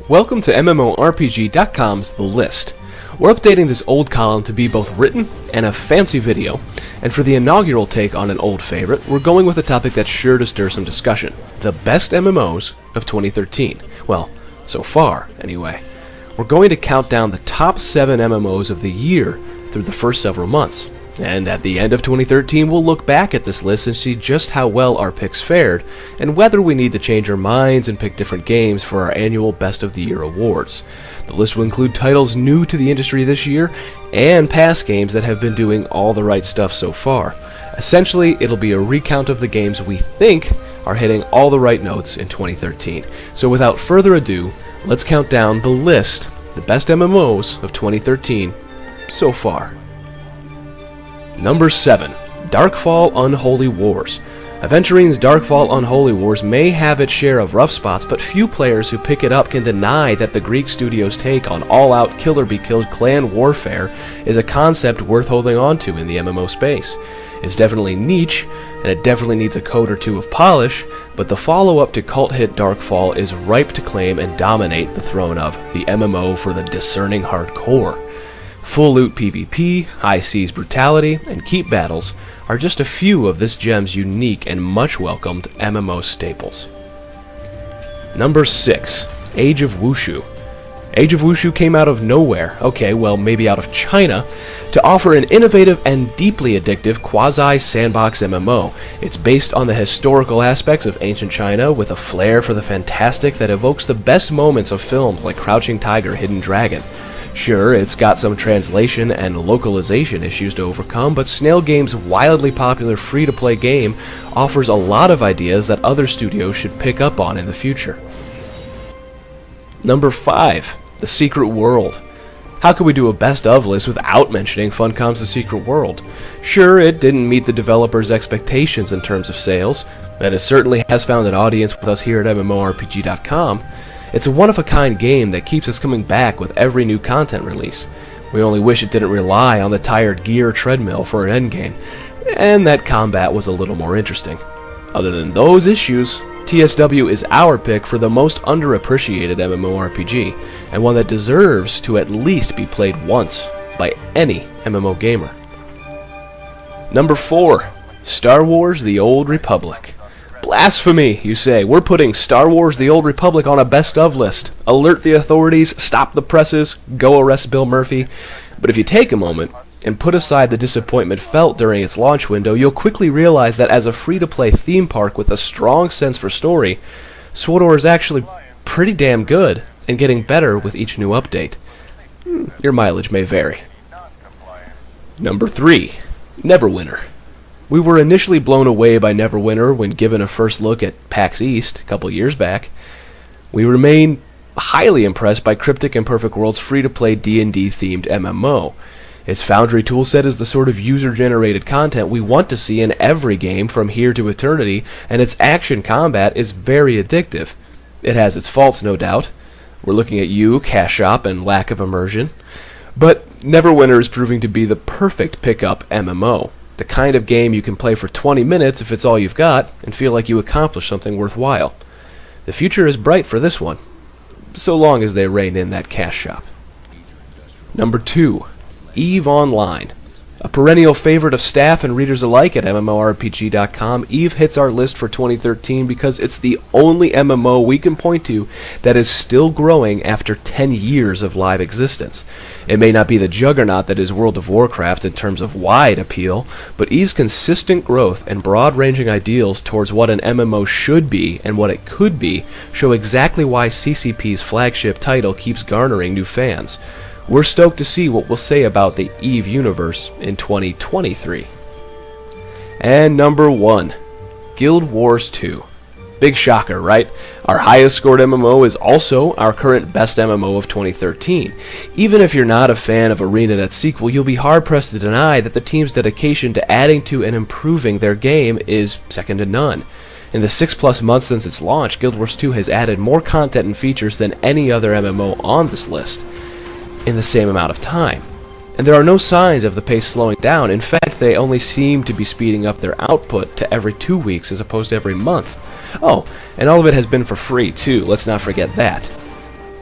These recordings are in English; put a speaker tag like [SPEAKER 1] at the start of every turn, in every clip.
[SPEAKER 1] Welcome to MMORPG.com's The List. We're updating this old column to be both written and a fancy video, and for the inaugural take on an old favorite, we're going with a topic that's sure to stir some discussion: the best MMOs of 2013. Well, so far, anyway. We're going to count down the top 7 MMOs of the year through the first several months. And at the end of 2013, we'll look back at this list and see just how well our picks fared, and whether we need to change our minds and pick different games for our annual Best of the Year awards. The list will include titles new to the industry this year, and past games that have been doing all the right stuff so far. Essentially, it'll be a recount of the games we think are hitting all the right notes in 2013. So without further ado, let's count down the list, the best MMOs of 2013 so far. Number 7. Darkfall Unholy Wars. Aventurine's Darkfall Unholy Wars may have its share of rough spots, but few players who pick it up can deny that the Greek studio's take on all-out kill-or-be-killed clan warfare is a concept worth holding on to in the MMO space. It's definitely niche, and it definitely needs a coat or two of polish, but the follow-up to cult hit Darkfall is ripe to claim and dominate the throne of the MMO for the discerning hardcore. Full loot PvP, high seas brutality, and keep battles are just a few of this gem's unique and much welcomed MMO staples. Number 6. Age of Wushu. Age of Wushu came out of nowhere, okay, well, maybe out of China, to offer an innovative and deeply addictive quasi-sandbox MMO. It's based on the historical aspects of ancient China with a flair for the fantastic that evokes the best moments of films like Crouching Tiger, Hidden Dragon. Sure, it's got some translation and localization issues to overcome, but Snail Games' wildly popular free-to-play game offers a lot of ideas that other studios should pick up on in the future. Number 5. The Secret World. How could we do a best of list without mentioning Funcom's The Secret World? Sure, it didn't meet the developers' expectations in terms of sales, and it certainly has found an audience with us here at MMORPG.com. It's a one-of-a-kind game that keeps us coming back with every new content release. We only wish it didn't rely on the tired gear treadmill for an endgame, and that combat was a little more interesting. Other than those issues, TSW is our pick for the most underappreciated MMORPG, and one that deserves to at least be played once by any MMO gamer. Number 4. Star Wars: The Old Republic. Blasphemy, you say. We're putting Star Wars: The Old Republic on a best-of list. Alert the authorities, stop the presses, go arrest Bill Murphy. But if you take a moment and put aside the disappointment felt during its launch window, you'll quickly realize that as a free-to-play theme park with a strong sense for story, SWTOR is actually pretty damn good and getting better with each new update. Your mileage may vary. Number 3. Neverwinter. We were initially blown away by Neverwinter when given a first look at PAX East a couple years back. We remain highly impressed by Cryptic and Perfect World's free-to-play D&D themed MMO. Its Foundry toolset is the sort of user-generated content we want to see in every game from here to eternity, and its action combat is very addictive. It has its faults, no doubt. We're looking at you, cash shop, and lack of immersion. But Neverwinter is proving to be the perfect pickup MMO. The kind of game you can play for 20 minutes if it's all you've got, and feel like you accomplished something worthwhile. The future is bright for this one, so long as they rein in that cash shop. Number 2. EVE Online. A perennial favorite of staff and readers alike at MMORPG.com, EVE hits our list for 2013 because it's the only MMO we can point to that is still growing after 10 years of live existence. It may not be the juggernaut that is World of Warcraft in terms of wide appeal, but EVE's consistent growth and broad-ranging ideals towards what an MMO should be and what it could be show exactly why CCP's flagship title keeps garnering new fans. We're stoked to see what we'll say about the EVE universe in 2023. And number 1, Guild Wars 2. Big shocker, right? Our highest scored MMO is also our current best MMO of 2013. Even if you're not a fan of ArenaNet's sequel, you'll be hard-pressed to deny that the team's dedication to adding to and improving their game is second to none. In the 6+ months since its launch, Guild Wars 2 has added more content and features than any other MMO on this list in the same amount of time. And there are no signs of the pace slowing down. In fact, they only seem to be speeding up their output to every 2 weeks as opposed to every month. Oh, and all of it has been for free too, let's not forget that.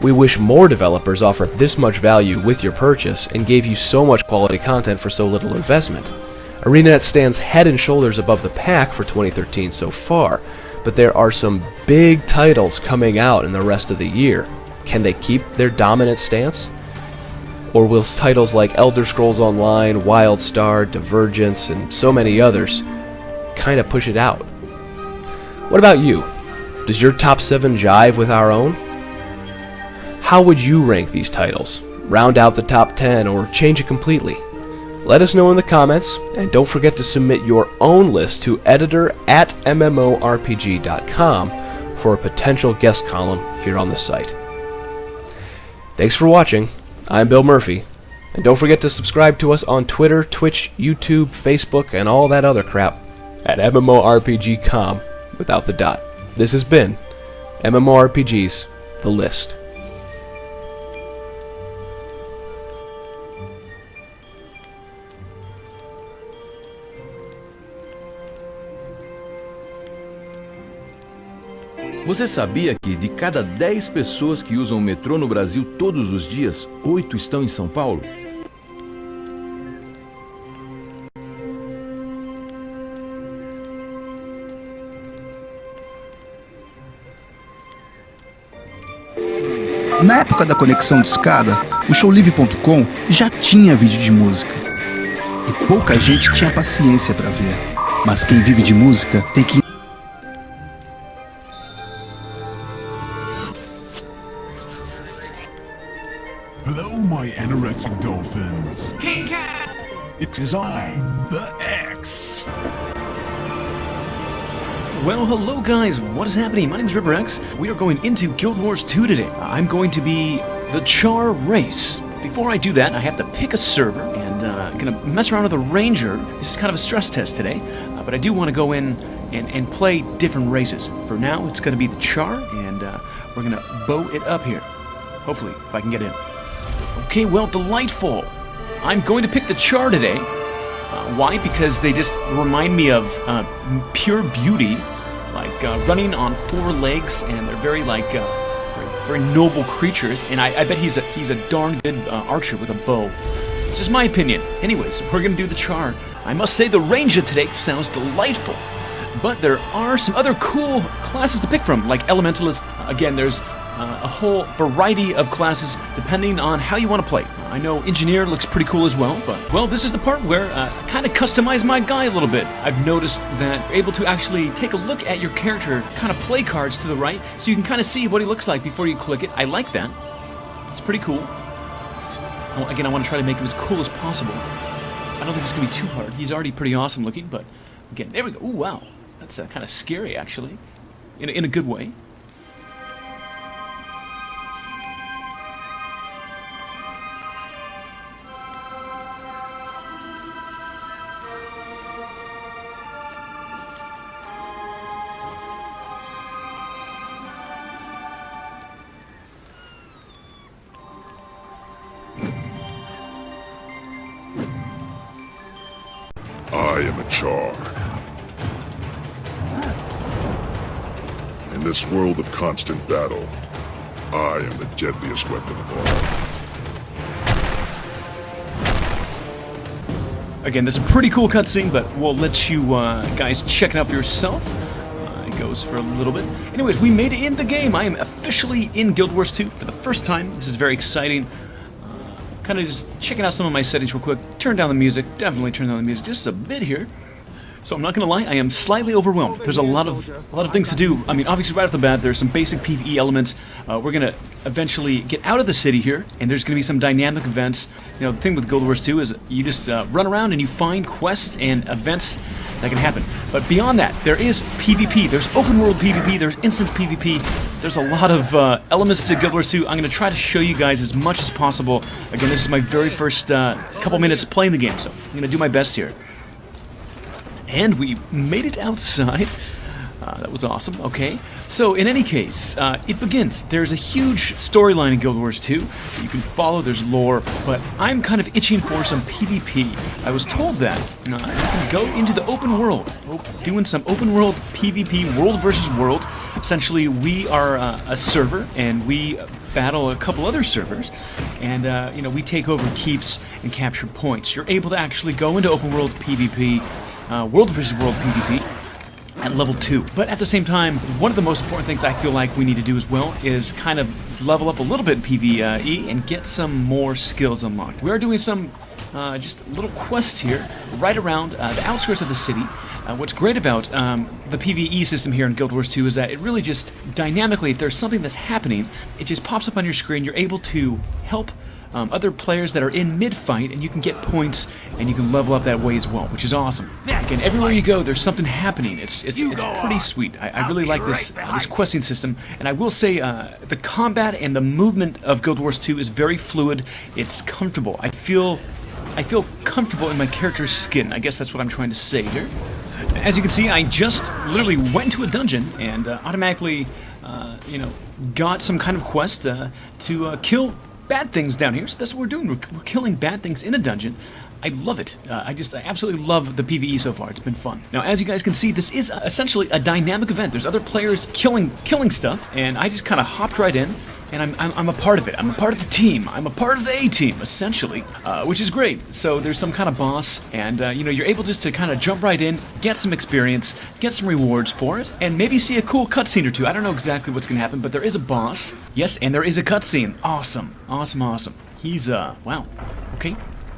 [SPEAKER 1] We wish more developers offered this much value with your purchase and gave you so much quality content for so little investment. ArenaNet stands head and shoulders above the pack for 2013 so far, but there are some big titles coming out in the rest of the year. Can they keep their dominant stance? Or will titles like Elder Scrolls Online, WildStar, Divergence, and so many others kind of push it out? What about you? Does your top 7 jive with our own? How would you rank these titles? Round out the top 10 or change it completely? Let us know in the comments, and don't forget to submit your own list to editor@mmorpg.com for a potential guest column here on the site. Thanks for watching. I'm Bill Murphy, and don't forget to subscribe to us on Twitter, Twitch, YouTube, Facebook, and all that other crap at MMORPG.com without the dot. This has been MMORPG's The List.
[SPEAKER 2] Você sabia que de cada 10 pessoas que usam o metrô no Brasil todos os dias, 8 estão em São Paulo?
[SPEAKER 3] Na época da conexão de escada, o showlive.com já tinha vídeo de música. E pouca gente tinha paciência para ver. Mas quem vive de música tem que...
[SPEAKER 4] Hello, my anorexic dolphins. It is I, the X.
[SPEAKER 1] Well, hello guys, what is happening? My name is RiverX. We are going into Guild Wars 2 today. I'm going to be the Char race. Before I do that, I have to pick a server, and I'm gonna mess around with a ranger. This is kind of a stress test today, but I do want to go in and play different races. For now, it's gonna be the Char, and we're gonna bow it up here. Hopefully, if I can get in. Okay, well, delightful. I'm going to pick the Char today. Why? Because they just remind me of pure beauty, like running on four legs, and they're very very noble creatures. And I bet he's a darn good archer with a bow. It's just my opinion. Anyways, we're gonna do the Char. I must say the Ranger today sounds delightful, but there are some other cool classes to pick from, like Elementalist. Again, there's a whole variety of classes depending on how you want to play. I know Engineer looks pretty cool as well, but, well, this is the part where I kind of customize my guy a little bit. I've noticed that you're able to actually take a look at your character, kind of play cards to the right, so you can kind of see what he looks like before you click it. I like that. It's pretty cool. Well, again, I want to try to make him as cool as possible. I don't think it's going to be too hard. He's already pretty awesome looking, but, again, there we go. Ooh, wow. That's kind of scary, actually, in a good way.
[SPEAKER 5] I am a Char. In this world of constant battle, I am the deadliest weapon of all.
[SPEAKER 1] Again, there's a pretty cool cutscene, but we'll let you guys check it out for yourself. It goes for a little bit. Anyways, we made it in the game. I am officially in Guild Wars 2 for the first time. This is very exciting. Kind of just checking out some of my settings real quick. Turn down the music. Definitely turn down the music just a bit here. So I'm not gonna lie, I am slightly overwhelmed. There's a lot of things to do. I mean, obviously right off the bat, there's some basic PvE elements. We're gonna eventually get out of the city here, and there's gonna be some dynamic events. You know, the thing with Guild Wars 2 is you just run around and you find quests and events that can happen. But beyond that, there is PvP. There's open world PvP. There's instance PvP. There's a lot of elements to Guild Wars 2. I'm gonna try to show you guys as much as possible. Again, this is my very first couple minutes playing the game, so I'm gonna do my best here. And we made it outside. That was awesome. Okay. So, in any case, it begins. There's a huge storyline in Guild Wars 2 that you can follow. There's lore, but I'm kind of itching for some PvP. I was told that you can go into the open world, doing some open world PvP, world versus world. Essentially, we are a server, and we battle a couple other servers, and you know, we take over keeps and capture points. You're able to actually go into open world PvP. World versus World PvP at level 2. But at the same time, one of the most important things I feel like we need to do as well is kind of level up a little bit in PvE and get some more skills unlocked. We are doing some just little quests here right around the outskirts of the city. What's great about the PvE system here in Guild Wars 2 is that it really just dynamically, if there's something that's happening, it just pops up on your screen. You're able to help other players that are in mid-fight, and you can get points, and you can level up that way as well, which is awesome. Again, everywhere you go, there's something happening. It's pretty sweet. I really like this questing system, and I will say the combat and the movement of Guild Wars 2 is very fluid. It's comfortable. I feel comfortable in my character's skin. I guess that's what I'm trying to say here. As you can see, I just literally went to a dungeon and automatically, you know, got some kind of quest to kill bad things down here. So that's what we're doing. We're killing bad things in a dungeon. I love it. I absolutely love the PvE so far. It's been fun. Now, as you guys can see, this is essentially a dynamic event. There's other players killing stuff, and I just kind of hopped right in.
[SPEAKER 6] and I'm a part of it. I'm a part of the team. I'm a part of the A-team, essentially, which is great. So there's some kind of boss, and you know, you're able just to kind of jump right in, get some experience, get some rewards for it, and maybe see a cool cutscene or two. I don't know exactly what's gonna happen, but there is a boss. Yes, and there is a cutscene. Awesome, awesome, awesome. He's wow. Okay,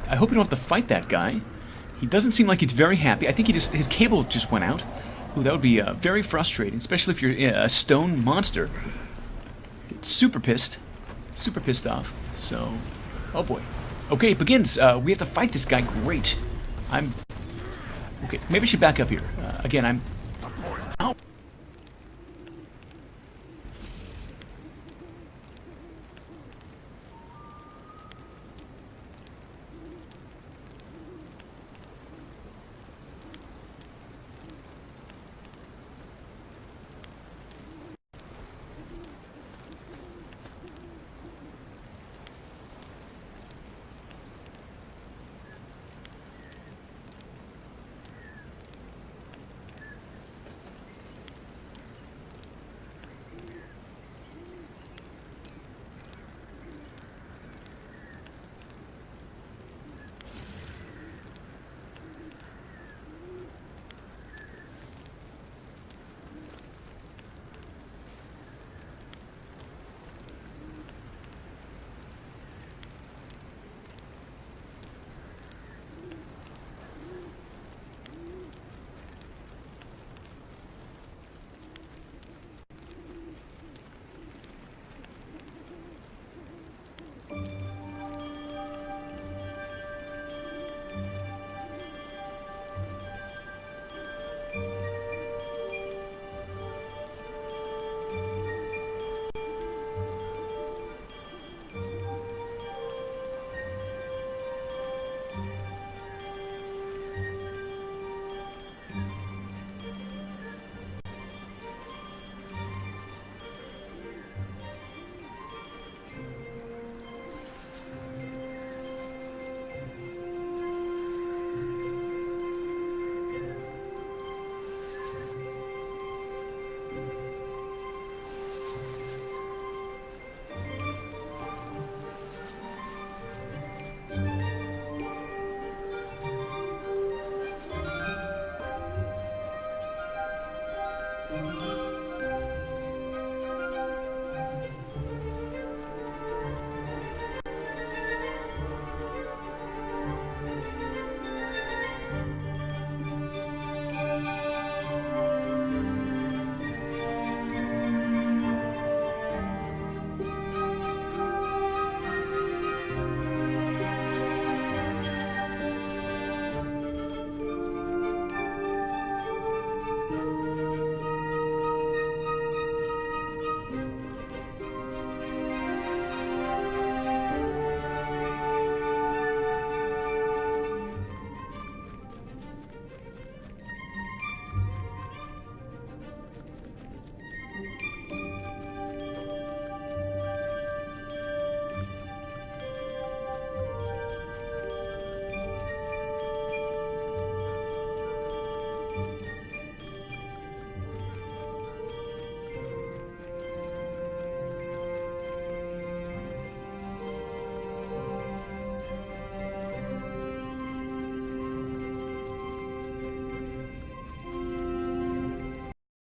[SPEAKER 6] I hope you don't have to fight that guy. He doesn't seem like he's very happy. I think his cable just went out. Ooh, that would be very frustrating, especially if you're a stone monster. Super pissed off. So, oh boy. Okay, it begins. We have to fight this guy. Great. Okay, maybe I should back up here. Again, I'm